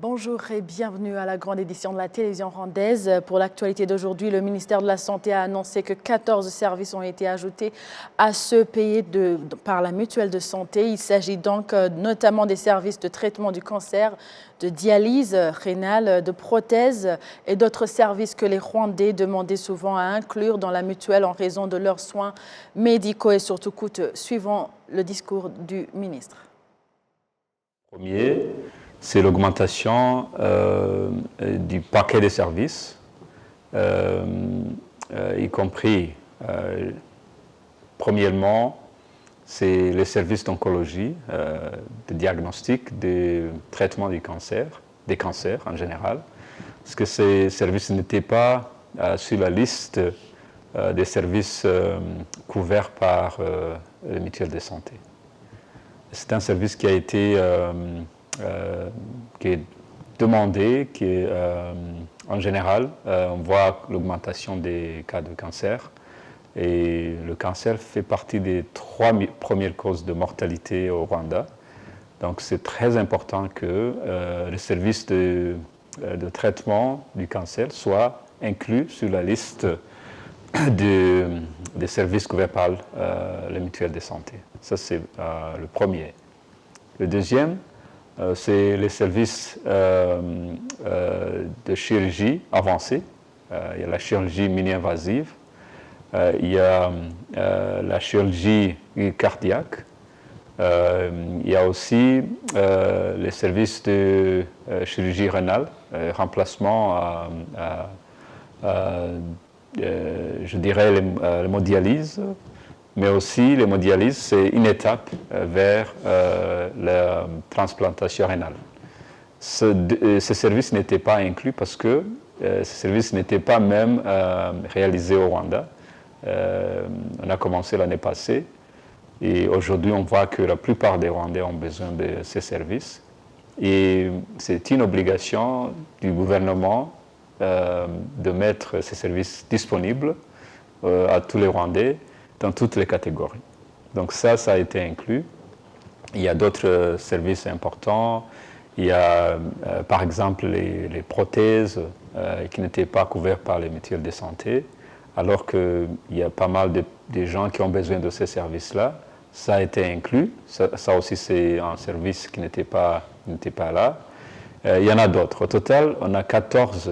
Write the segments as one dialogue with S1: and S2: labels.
S1: Bonjour et bienvenue à la grande édition de la télévision rwandaise. Pour l'actualité d'aujourd'hui, le ministère de la Santé a annoncé que 14 services ont été ajoutés à ceux payés par la mutuelle de santé. Il s'agit donc notamment des services de traitement du cancer, de dialyse rénale, de prothèses et d'autres services que les Rwandais demandaient souvent à inclure dans la mutuelle en raison de leurs soins médicaux et surtout coûteux, suivant le discours du ministre.
S2: Premier, c'est l'augmentation du paquet de services, y compris, premièrement, c'est les services d'oncologie, de diagnostic, de traitement du cancer, des cancers en général, parce que ces services n'étaient pas sur la liste des services couverts par les mutuelles de santé. C'est un service qui a été qui est demandé, qui est en général, on voit l'augmentation des cas de cancer. Et le cancer fait partie des 3 premières causes de mortalité au Rwanda. Donc c'est très important que le service de traitement du cancer soit inclus sur la liste des services couverts par les mutuelles de santé. Ça, c'est le premier. Le deuxième, c'est les services de chirurgie avancée. Il y a la chirurgie mini-invasive, il y a la chirurgie cardiaque, il y a aussi les services de chirurgie rénale, remplacement je dirais l'hémodialyse, mais aussi l'hémodialyse, c'est une étape vers la transplantation rénale. Ce service n'était pas inclus parce que ce service n'était pas même réalisé au Rwanda. On a commencé l'année passée et aujourd'hui on voit que la plupart des Rwandais ont besoin de ces services. Et c'est une obligation du gouvernement de mettre ces services disponibles à tous les Rwandais dans toutes les catégories. Donc ça a été inclus. Il y a d'autres services importants. Il y a par exemple les prothèses qui n'étaient pas couvertes par les mutuelles de santé, alors qu'il y a pas mal de gens qui ont besoin de ces services-là. Ça a été inclus. Ça aussi c'est un service qui n'était pas là. Il y en a d'autres. Au total, on a 14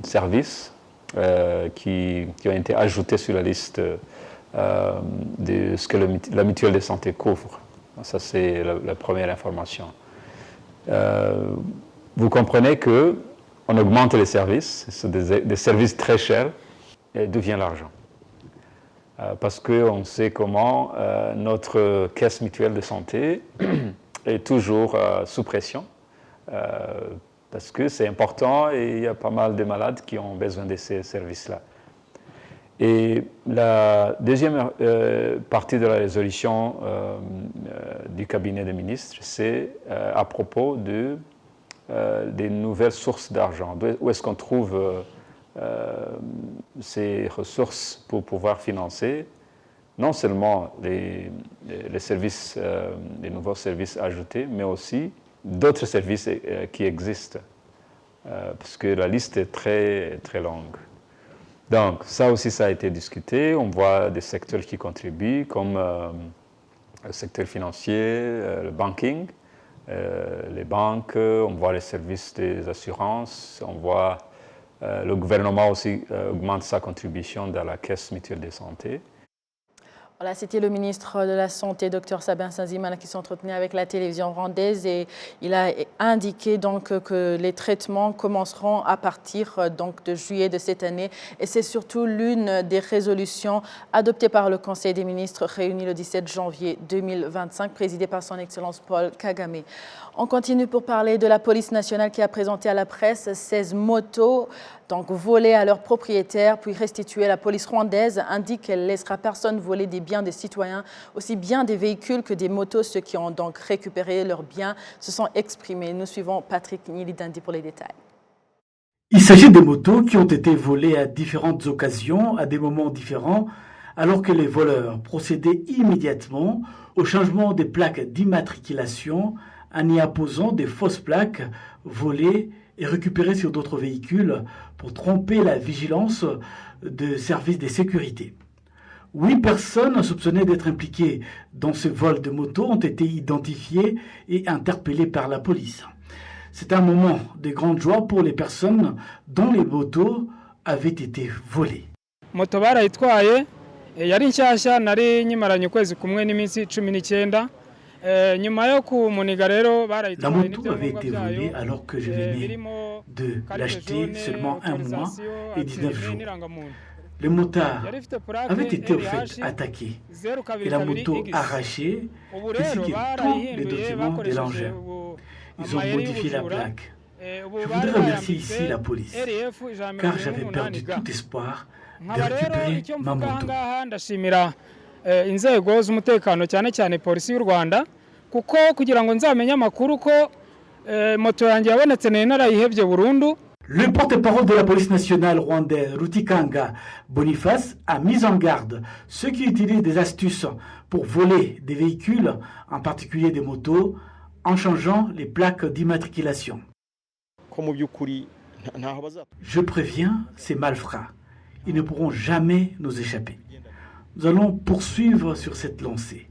S2: services qui ont été ajoutés sur la liste de ce que la mutuelle de santé couvre. Ça, c'est la première information. Vous comprenez qu'on augmente les services, c'est des services très chers, et d'où vient l'argent? Parce qu'on sait comment notre caisse mutuelle de santé est toujours sous pression, parce que c'est important et il y a pas mal de malades qui ont besoin de ces services-là. Et la deuxième partie de la résolution du cabinet des ministres, c'est à propos des nouvelles sources d'argent. Où est-ce qu'on trouve ces ressources pour pouvoir financer non seulement les services, les nouveaux services ajoutés, mais aussi d'autres services qui existent, parce que la liste est très, très longue. Donc, ça aussi, ça a été discuté. On voit des secteurs qui contribuent, comme le secteur financier, le banking, les banques, on voit les services des assurances, on voit le gouvernement aussi augmente sa contribution dans la caisse mutuelle de santé.
S1: Voilà, c'était le ministre de la Santé, Dr Sabin Nsanzimana, qui s'entretenait avec la télévision rwandaise et il a indiqué donc que les traitements commenceront à partir donc de juillet de cette année et c'est surtout l'une des résolutions adoptées par le Conseil des ministres réuni le 17 janvier 2025, présidé par son Excellence Paul Kagame. On continue pour parler de la police nationale qui a présenté à la presse 16 motos donc volées à leurs propriétaires puis restituées. La police rwandaise indique qu'elle laissera personne voler des biens des citoyens, aussi bien des véhicules que des motos. Ceux qui ont donc récupéré leurs biens se sont exprimés. Nous suivons Patrick Nilidandi pour les détails.
S3: Il s'agit de motos qui ont été volées à différentes occasions, à des moments différents, alors que les voleurs procédaient immédiatement au changement des plaques d'immatriculation en y apposant des fausses plaques volées et récupérées sur d'autres véhicules pour tromper la vigilance des services de sécurité. 8 personnes soupçonnées d'être impliquées dans ce vol de moto ont été identifiées et interpellées par la police. C'est un moment de grande joie pour les personnes dont les motos avaient été volées.
S4: Moto barayitwaye yari nshyashya nari nyimaranye ukwezi kumwe n'iminsi 19.
S3: La moto avait été volée alors que je venais de l'acheter seulement 1 mois et 19 jours. Le motard avait été au fait attaqué et la moto arrachée ainsi que tous les documents de l'engin. Ils ont modifié la plaque. Je voudrais remercier ici la police car j'avais perdu tout espoir de récupérer ma moto.
S4: Inzego z'umutekano cyane cyane polisi y'u Rwanda kuko kugira ngo nzamenye amakuru ko moto yanjye yabonetse narayihebye burundu.
S3: Le porte-parole de la police nationale rwandaise, Rutikanga Boniface, a mis en garde ceux qui utilisent des astuces pour voler des véhicules, en particulier des motos, en changeant les plaques d'immatriculation. Je préviens ces malfrats, ils ne pourront jamais nous échapper. Nous allons poursuivre sur cette lancée.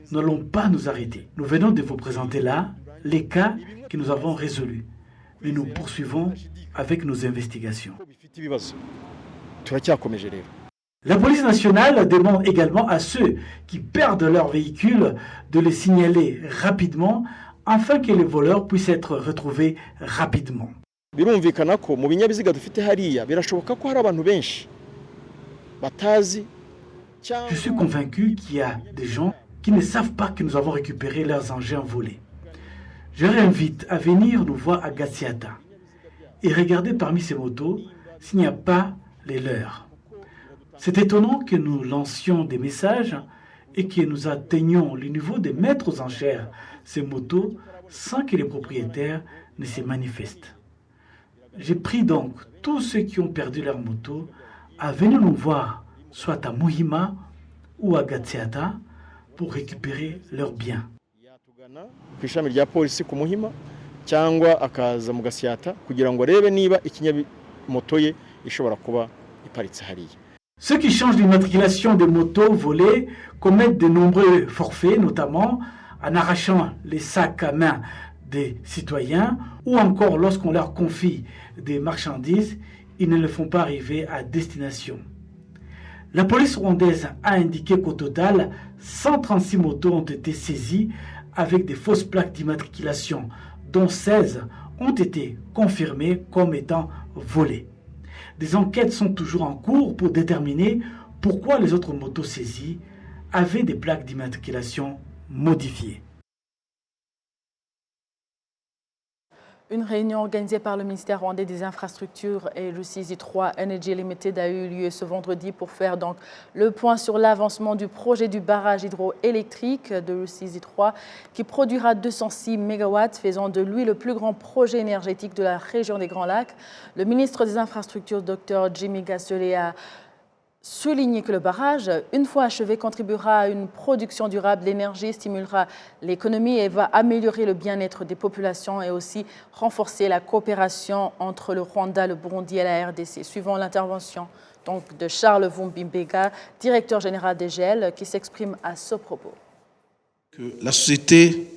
S3: Nous n'allons pas nous arrêter. Nous venons de vous présenter là les cas que nous avons résolus. Mais nous poursuivons avec nos investigations. La police nationale demande également à ceux qui perdent leur véhicule de les signaler rapidement afin que les voleurs puissent être retrouvés rapidement. Je suis convaincu qu'il y a des gens qui ne savent pas que nous avons récupéré leurs engins volés. Je les invite à venir nous voir à Gatsiata et regarder parmi ces motos s'il n'y a pas les leurs. C'est étonnant que nous lancions des messages et que nous atteignions le niveau de mettre aux enchères ces motos sans que les propriétaires ne se manifestent. J'ai pris donc tous ceux qui ont perdu leur moto à venir nous voir, soit à Muhima ou à Gatsiata, pour récupérer leurs biens.
S5: Ku ishami rya polisi ku Muhima cyangwa akaza mu Gasyata kugira ngo arebe niba moto ye ishobora kuba iparitse hariya.
S3: Ceux qui changent l'immatriculation des motos volées commettent de nombreux forfaits, notamment en arrachant les sacs à main des citoyens ou encore lorsqu'on leur confie des marchandises, ils ne le font pas arriver à destination. La police rwandaise a indiqué qu'au total, 136 motos ont été saisies avec des fausses plaques d'immatriculation, dont 16 ont été confirmées comme étant volées. Des enquêtes sont toujours en cours pour déterminer pourquoi les autres motos saisies avaient des plaques d'immatriculation modifiées.
S1: Une réunion organisée par le ministère rwandais des Infrastructures et Rusizi 3 Energy Limited a eu lieu ce vendredi pour faire donc le point sur l'avancement du projet du barrage hydroélectrique de Rusizi 3 qui produira 206 MW, faisant de lui le plus grand projet énergétique de la région des Grands Lacs. Le ministre des Infrastructures, Dr Jimmy Gasole, a souligné que le barrage, une fois achevé, contribuera à une production durable d'énergie, stimulera l'économie et va améliorer le bien-être des populations et aussi renforcer la coopération entre le Rwanda, le Burundi et la RDC. Suivant l'intervention de Charles Vumbimbega, directeur général des GEL, qui s'exprime à ce propos.
S6: Que la société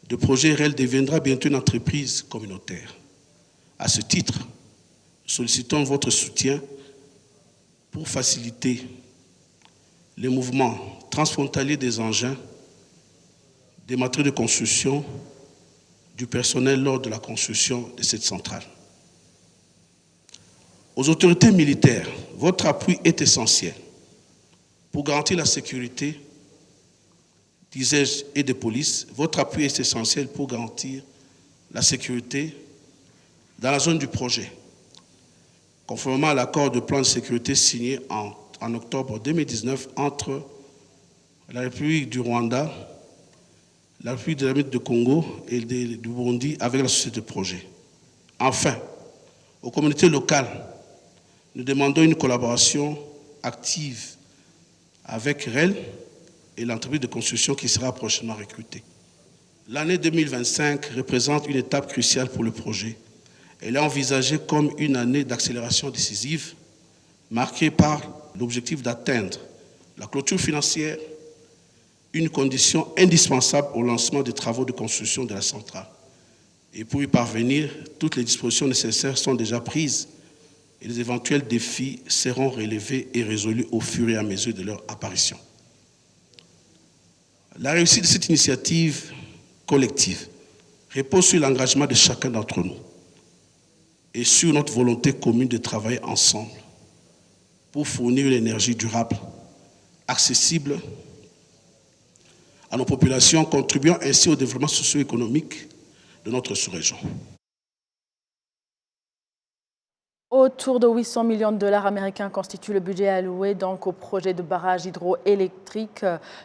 S6: de projet REL deviendra bientôt une entreprise communautaire. À ce titre, sollicitons votre soutien pour faciliter les mouvements transfrontaliers des engins, des matériaux de construction, du personnel lors de la construction de cette centrale. Aux autorités militaires, votre appui est essentiel pour garantir la sécurité d'ISEG et de police. Votre appui est essentiel pour garantir la sécurité dans la zone du projet. Conformément à l'accord de plan de sécurité signé en octobre 2019 entre la République du Rwanda, la République dynamique du Congo et du Burundi avec la société de projet. Enfin, aux communautés locales, nous demandons une collaboration active avec REL et l'entreprise de construction qui sera prochainement recrutée. L'année 2025 représente une étape cruciale pour le projet. Elle est envisagée comme une année d'accélération décisive, marquée par l'objectif d'atteindre la clôture financière, une condition indispensable au lancement des travaux de construction de la centrale. Et pour y parvenir, toutes les dispositions nécessaires sont déjà prises et les éventuels défis seront relevés et résolus au fur et à mesure de leur apparition. La réussite de cette initiative collective repose sur l'engagement de chacun d'entre nous et sur notre volonté commune de travailler ensemble pour fournir une énergie durable, accessible à nos populations, contribuant ainsi au développement socio-économique de notre sous-région.
S1: Autour de 800 millions de dollars américains constitue le budget alloué donc au projet de barrage hydroélectrique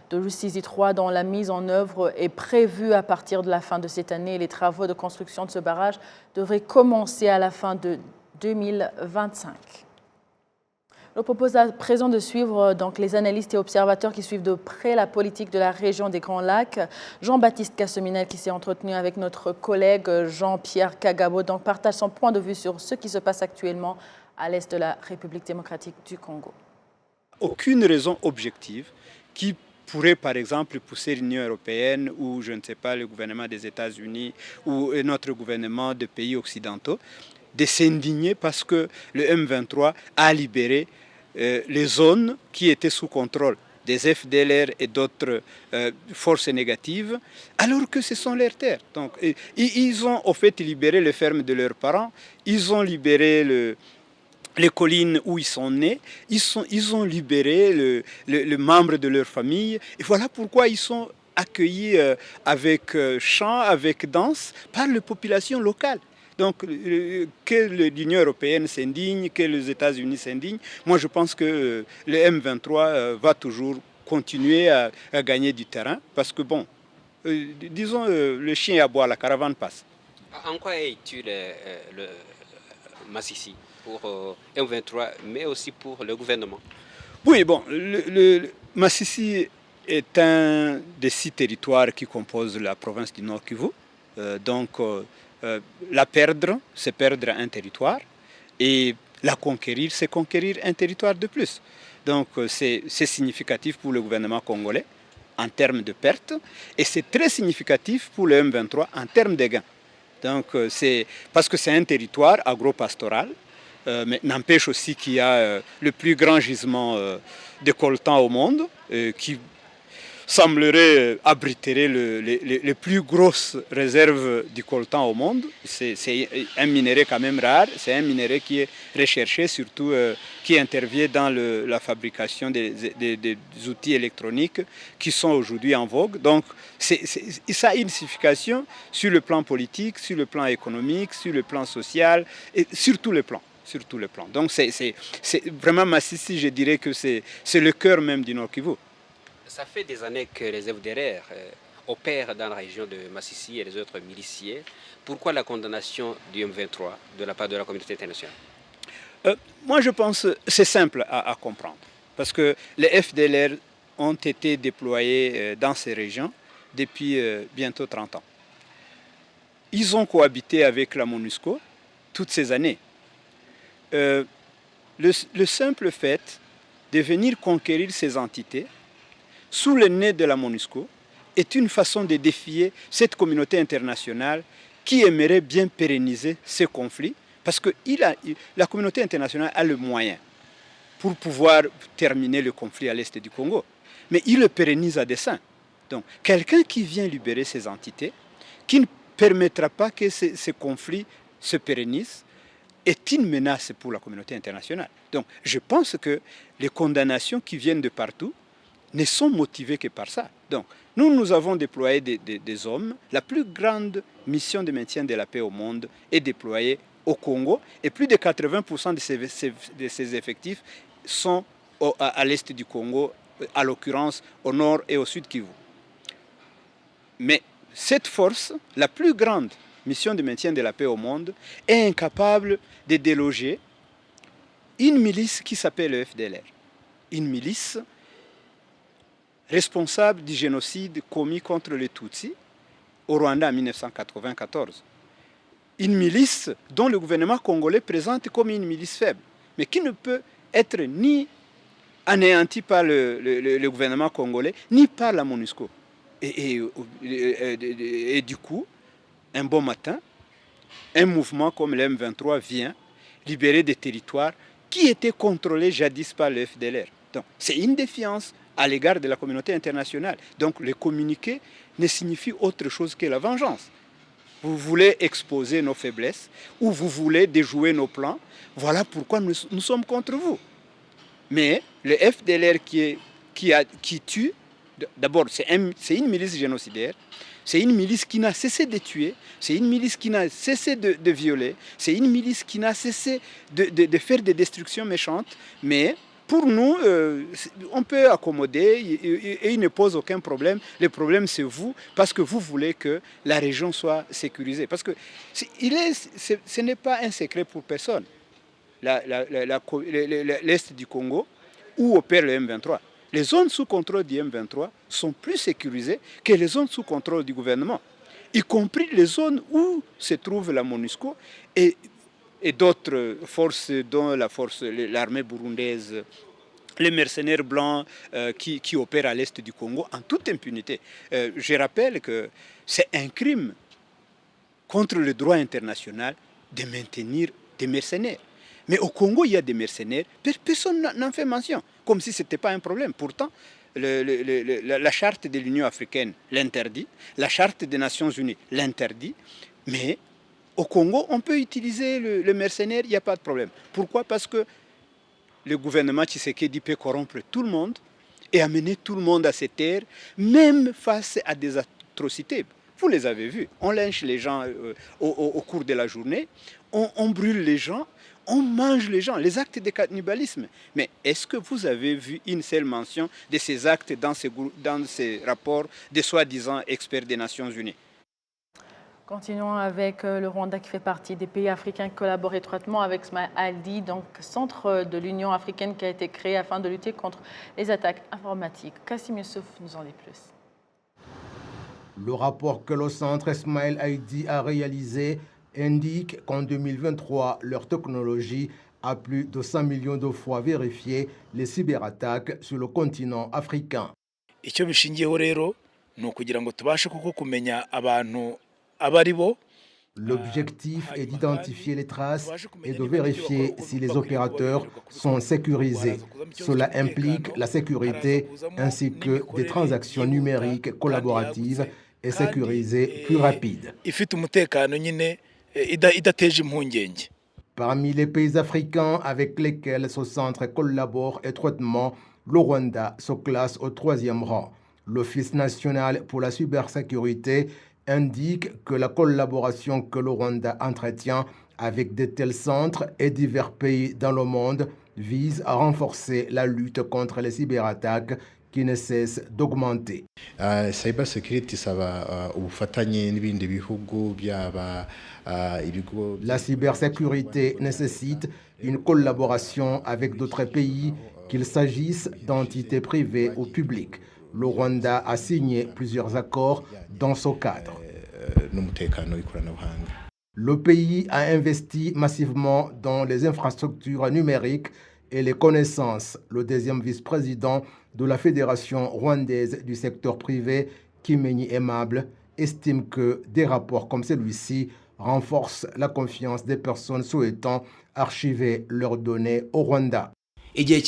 S1: de Rusizi 3 dont la mise en œuvre est prévue à partir de la fin de cette année. Les travaux de construction de ce barrage devraient commencer à la fin de 2025. Je propose à présent de suivre donc, les analystes et observateurs qui suivent de près la politique de la région des Grands Lacs. Jean-Baptiste Casseminel qui s'est entretenu avec notre collègue Jean-Pierre Kagabo donc, partage son point de vue sur ce qui se passe actuellement à l'est de la République démocratique du Congo.
S7: Aucune raison objective qui pourrait par exemple pousser l'Union européenne ou je ne sais pas le gouvernement des États-Unis ou notre gouvernement de pays occidentaux de s'indigner parce que le M23 a libéré les zones qui étaient sous contrôle des FDLR et d'autres forces négatives, alors que ce sont leurs terres. Donc, ils ont en fait libéré les fermes de leurs parents, ils ont libéré les collines où ils sont nés, ils ont libéré le membre de leur famille. Et voilà pourquoi ils sont accueillis avec chant, avec danse par la population locale. Donc, que l'Union européenne s'indigne, que les États-Unis s'indignent, moi je pense que le M23 va toujours continuer à gagner du terrain parce que, bon, disons, le chien aboie, la caravane passe.
S8: En quoi est utile le Massissi pour M23, mais aussi pour le gouvernement?
S7: Oui, bon, le Massissi est un des 6 territoires qui composent la province du Nord Kivu. La perdre, c'est perdre un territoire, et la conquérir, c'est conquérir un territoire de plus. Donc c'est significatif pour le gouvernement congolais en termes de pertes, et c'est très significatif pour le M23 en termes de gains. Donc parce que c'est un territoire agro-pastoral, mais n'empêche aussi qu'il y a le plus grand gisement de coltan au monde, qui semblerait abriter les plus grosses réserves du coltan au monde. C'est un minerai quand même rare, c'est un minerai qui est recherché, surtout qui intervient dans la fabrication des outils électroniques qui sont aujourd'hui en vogue. Donc ça a une signification sur le plan politique, sur le plan économique, sur le plan social, et sur tous les plans. Sur tous les plans. Donc c'est vraiment Massissi, je dirais que c'est le cœur même du Nord Kivu.
S8: Ça fait des années que les FDLR opèrent dans la région de Massissi et les autres miliciens. Pourquoi la condamnation du M23 de la part de la communauté internationale?
S7: Moi, je pense que c'est simple à comprendre. Parce que les FDLR ont été déployés dans ces régions depuis bientôt 30 ans. Ils ont cohabité avec la MONUSCO toutes ces années. Le simple fait de venir conquérir ces entités sous le nez de la MONUSCO est une façon de défier cette communauté internationale qui aimerait bien pérenniser ces conflits parce que la communauté internationale a le moyen pour pouvoir terminer le conflit à l'est du Congo. Mais il le pérennise à dessein. Donc, quelqu'un qui vient libérer ces entités, qui ne permettra pas que ces conflits se pérennisent, est une menace pour la communauté internationale. Donc, je pense que les condamnations qui viennent de partout ne sont motivés que par ça. Donc, nous avons déployé des hommes. La plus grande mission de maintien de la paix au monde est déployée au Congo et plus de 80% de ces effectifs sont à l'est du Congo, à l'occurrence au nord et au sud Kivu. Mais cette force, la plus grande mission de maintien de la paix au monde, est incapable de déloger une milice qui s'appelle le FDLR. Une milice responsable du génocide commis contre les Tutsis au Rwanda en 1994. Une milice dont le gouvernement congolais présente comme une milice faible, mais qui ne peut être ni anéantie par le gouvernement congolais, ni par la MONUSCO. Et du coup, un bon matin, un mouvement comme le M23 vient libérer des territoires qui étaient contrôlés jadis par le FDLR. Donc, c'est une défiance à l'égard de la communauté internationale. Donc, le communiqué ne signifie autre chose que la vengeance. Vous voulez exposer nos faiblesses ou vous voulez déjouer nos plans. Voilà pourquoi nous sommes contre vous. Mais le FDLR qui tue, d'abord, c'est une milice génocidaire, c'est une milice qui n'a cessé de tuer, c'est une milice qui n'a cessé de violer, c'est une milice qui n'a cessé de faire des destructions méchantes, mais pour nous, on peut accommoder et il ne pose aucun problème. Le problème, c'est vous, parce que vous voulez que la région soit sécurisée. Parce que ce n'est pas un secret pour personne, l'Est du Congo, où opère le M23. Les zones sous contrôle du M23 sont plus sécurisées que les zones sous contrôle du gouvernement, y compris les zones où se trouve la MONUSCO et d'autres forces, dont l'armée burundaise, les mercenaires blancs qui opèrent à l'est du Congo en toute impunité. Je rappelle que c'est un crime contre le droit international de maintenir des mercenaires. Mais au Congo, il y a des mercenaires, personne n'en fait mention, comme si ce n'était pas un problème. Pourtant, la charte de l'Union africaine l'interdit, la charte des Nations unies l'interdit, mais au Congo, on peut utiliser le mercenaire, il n'y a pas de problème. Pourquoi? Parce que le gouvernement Tshisekedi peut corrompre tout le monde et amener tout le monde à ses terres, même face à des atrocités. Vous les avez vus, on lynche les gens au cours de la journée, on brûle les gens, on mange les gens, les actes de cannibalisme. Mais est-ce que vous avez vu une seule mention de ces actes dans ces rapports de soi-disant experts des Nations Unies?
S1: Continuons avec le Rwanda qui fait partie des pays africains qui collaborent étroitement avec Smile ID, donc centre de l'Union africaine qui a été créé afin de lutter contre les attaques informatiques. Kassim Youssouf nous en dit plus.
S9: Le rapport que le centre Smile ID a réalisé indique qu'en 2023, leur technologie a plus de 100 millions de fois vérifié les cyberattaques sur le continent africain.
S10: Icyo bishingiyeho rero ni ukugira ngo tubashe kuko kumenya abantu.
S9: L'objectif est d'identifier les traces et de vérifier si les opérateurs sont sécurisés. Cela implique la sécurité ainsi que des transactions numériques collaboratives et sécurisées plus rapides. Parmi les pays africains avec lesquels ce centre collabore étroitement, le Rwanda se classe au 3e rang. L'Office national pour la cybersécurité indique que la collaboration que le Rwanda entretient avec de tels centres et divers pays dans le monde vise à renforcer la lutte contre les cyberattaques qui ne cessent d'augmenter.
S11: La
S9: cybersécurité nécessite une collaboration avec d'autres pays, qu'il s'agisse d'entités privées ou publiques. Le Rwanda a signé plusieurs accords dans ce cadre. Le pays a investi massivement dans les infrastructures numériques et les connaissances. Le 2e vice-président de la Fédération rwandaise du secteur privé, Kimenyi Aimable, estime que des rapports comme celui-ci renforcent la confiance des personnes souhaitant archiver leurs données au Rwanda.
S12: De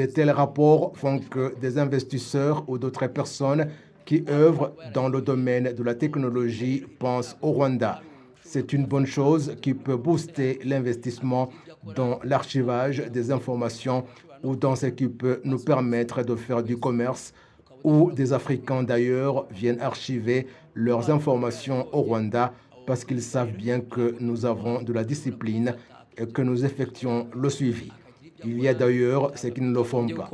S9: tels rapports font que des investisseurs ou d'autres personnes qui œuvrent dans le domaine de la technologie pensent au Rwanda. C'est une bonne chose qui peut booster l'investissement dans l'archivage des informations ou dans ce qui peut nous permettre de faire du commerce, où des Africains d'ailleurs viennent archiver leurs informations au Rwanda parce qu'ils savent bien que nous avons de la discipline et que nous effectuons le suivi. Il y a d'ailleurs ceux qui ne le font pas.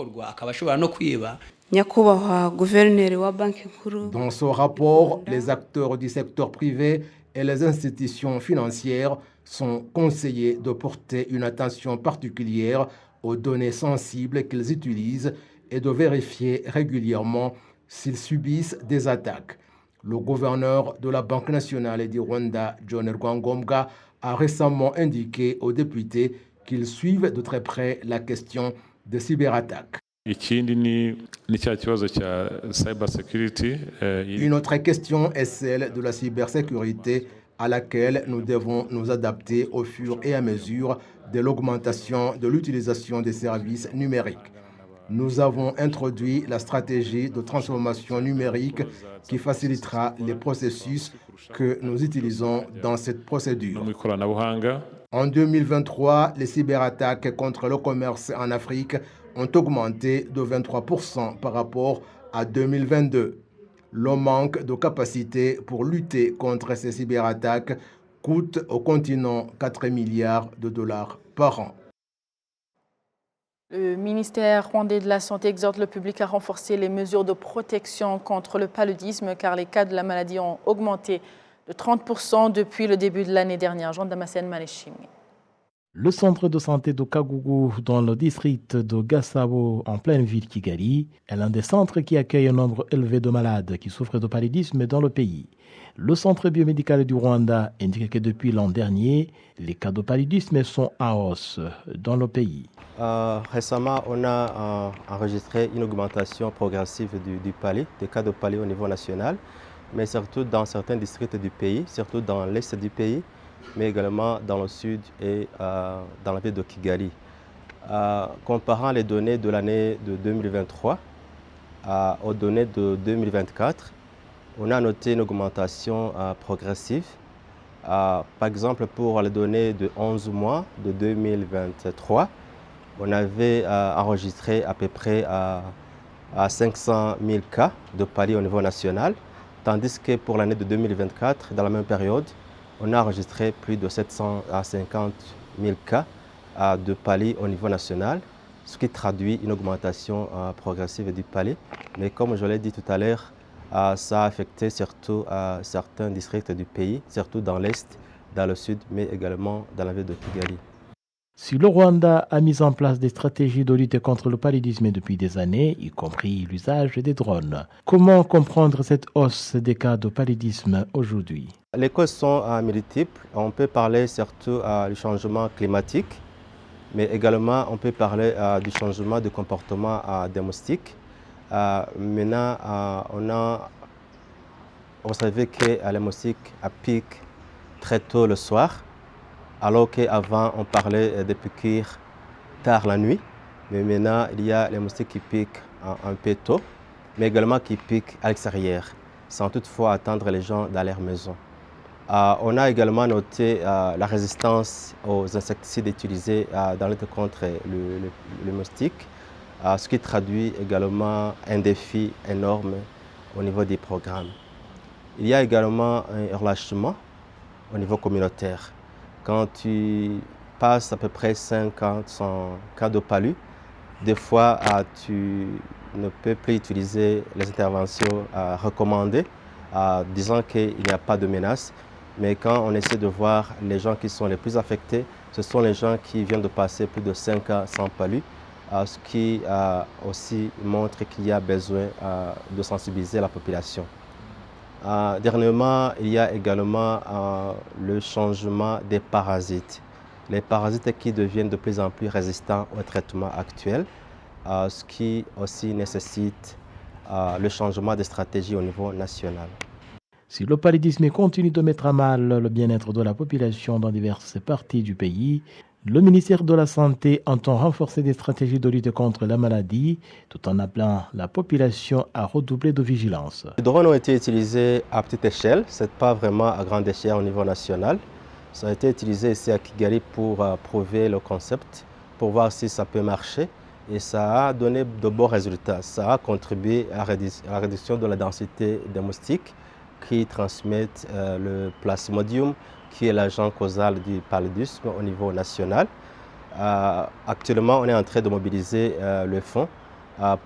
S9: Dans ce rapport, les acteurs du secteur privé et les institutions financières sont conseillés de porter une attention particulière aux données sensibles qu'ils utilisent et de vérifier régulièrement s'ils subissent des attaques. Le gouverneur de la Banque nationale du Rwanda, John Rwangombwa, a récemment indiqué aux députés qu'ils suivent de très près la question des cyberattaques.
S11: Une
S9: autre question est celle de la cybersécurité à laquelle nous devons nous adapter au fur et à mesure de l'augmentation de l'utilisation des services numériques. Nous avons introduit la stratégie de transformation numérique qui facilitera les processus que nous utilisons dans cette procédure. En 2023, les cyberattaques contre le commerce en Afrique ont augmenté de 23% par rapport à 2022. Le manque de capacité pour lutter contre ces cyberattaques coûte au continent 4 milliards de dollars par an.
S1: Le ministère rwandais de la Santé exhorte le public à renforcer les mesures de protection contre le paludisme car les cas de la maladie ont augmenté de 30% depuis le début de l'année dernière. Jean Damascène Maleshimi.
S12: Le centre de santé de Kagugu, dans le district de Gasabo, en pleine ville Kigali, est l'un des centres qui accueille un nombre élevé de malades qui souffrent de paludisme dans le pays. Le centre biomédical du Rwanda indique que depuis l'an dernier, les cas de paludisme sont en hausse dans le pays.
S13: Récemment, on a enregistré une augmentation progressive du palu, des cas de palu au niveau national, mais surtout dans certains districts du pays, surtout dans l'est du pays, mais également dans le sud et dans la ville de Kigali. Comparant les données de l'année de 2023 aux données de 2024, on a noté une augmentation progressive. Par exemple, pour les données de 11 mois de 2023, on avait enregistré à peu près à 500 000 cas de palu au niveau national, tandis que pour l'année de 2024, dans la même période, on a enregistré plus de 750 000 cas de palu au niveau national, ce qui traduit une augmentation progressive du palu. Mais comme je l'ai dit tout à l'heure, ça a affecté surtout certains districts du pays, surtout dans l'Est, dans le Sud, mais également dans la ville de Kigali.
S12: Si le Rwanda a mis en place des stratégies de lutte contre le paludisme depuis des années, y compris l'usage des drones, comment comprendre cette hausse des cas de paludisme aujourd'hui?
S13: Les causes sont multiples. On peut parler surtout du changement climatique, mais également on peut parler du changement de comportement des moustiques. Maintenant, vous savez que les moustiques piquent très tôt le soir, alors qu'avant on parlait de piqûres tard la nuit. Mais maintenant, il y a les moustiques qui piquent un peu tôt, mais également qui piquent à l'extérieur, sans toutefois attendre les gens dans leur maison. On a également noté la résistance aux insecticides utilisés dans la lutte contre le moustique, ce qui traduit également un défi énorme au niveau des programmes. Il y a également un relâchement au niveau communautaire. Quand tu passes à peu près 50 cas de palu, des fois tu ne peux plus utiliser les interventions recommandées, disant qu'il n'y a pas de menace. Mais quand on essaie de voir les gens qui sont les plus affectés, ce sont les gens qui viennent de passer plus de 5 ans sans palu, ce qui aussi montre qu'il y a besoin de sensibiliser la population. Dernièrement, il y a également le changement des parasites. Les parasites qui deviennent de plus en plus résistants au traitement actuel, ce qui aussi nécessite le changement de stratégie au niveau national.
S12: Si le paludisme continue de mettre à mal le bien-être de la population dans diverses parties du pays, le ministère de la Santé entend renforcer des stratégies de lutte contre la maladie tout en appelant la population à redoubler de vigilance.
S13: Les drones ont été utilisés à petite échelle, ce n'est pas vraiment à grande échelle au niveau national. Ça a été utilisé ici à Kigali pour prouver le concept, pour voir si ça peut marcher. Et ça a donné de bons résultats. Ça a contribué à la réduction de la densité des moustiques qui transmettent le plasmodium, qui est l'agent causal du paludisme au niveau national. Actuellement, on est en train de mobiliser le fonds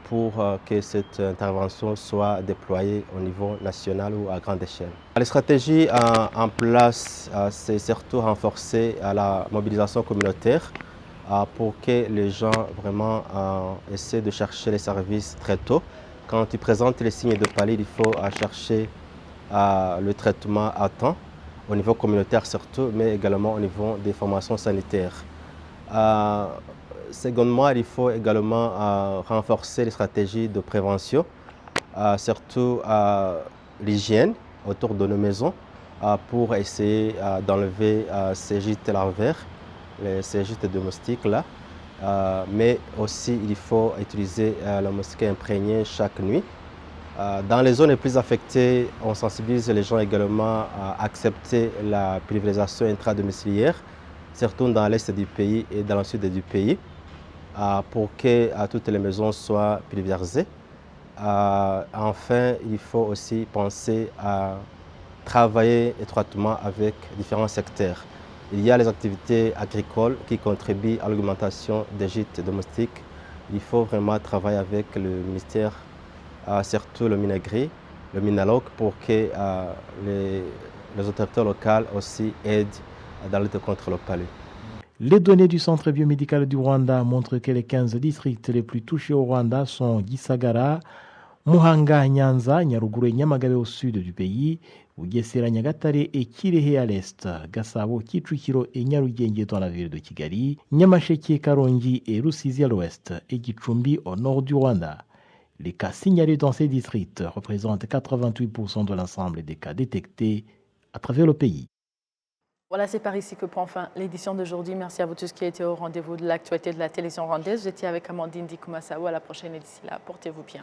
S13: pour que cette intervention soit déployée au niveau national ou à grande échelle. Les stratégies en place, c'est surtout renforcer la mobilisation communautaire pour que les gens vraiment essaient de chercher les services très tôt, Quand tu présentes les signes de palu, il faut chercher le traitement à temps, au niveau communautaire surtout, mais également au niveau des formations sanitaires. Secondement, il faut également renforcer les stratégies de prévention, surtout l'hygiène autour de nos maisons, pour essayer d'enlever ces gîtes larvaires, ces gîtes de moustiques là. Mais aussi, il faut utiliser la mousquet imprégnée chaque nuit. Dans les zones les plus affectées, on sensibilise les gens également à accepter la pulvérisation intradomiciliaire, surtout dans l'est du pays et dans le sud du pays, pour que toutes les maisons soient pulvérisées. Enfin, il faut aussi penser à travailler étroitement avec différents secteurs. Il y a les activités agricoles qui contribuent à l'augmentation des gîtes domestiques. Il faut vraiment travailler avec le ministère, surtout le Minagri, le Minaloc, pour que les autorités locales aussi aident dans la lutte contre le palu.
S12: Les données du Centre biomédical du Rwanda montrent que les 15 districts les plus touchés au Rwanda sont Gisagara, Muhanga, Nyanza, Nyaruguru et Nyamagabe au sud du pays, Bugesera, Nyagatare et Kirehe à l'est, Gasabo, Kicukiro et Nyarugenge dans la ville de Kigali, Nyamasheke, Karongi et Rusizi à l'ouest et Gicumbi au nord du Rwanda. Les cas signalés dans ces districts représentent 88% de l'ensemble des cas détectés à travers le pays.
S1: Voilà, c'est par ici que prend fin l'édition d'aujourd'hui. Merci à vous tous qui étaient au rendez-vous de l'actualité de la télévision rwandaise. Vous étiez avec Amandine Dikoumassaou. À la prochaine et d'ici là, portez-vous bien.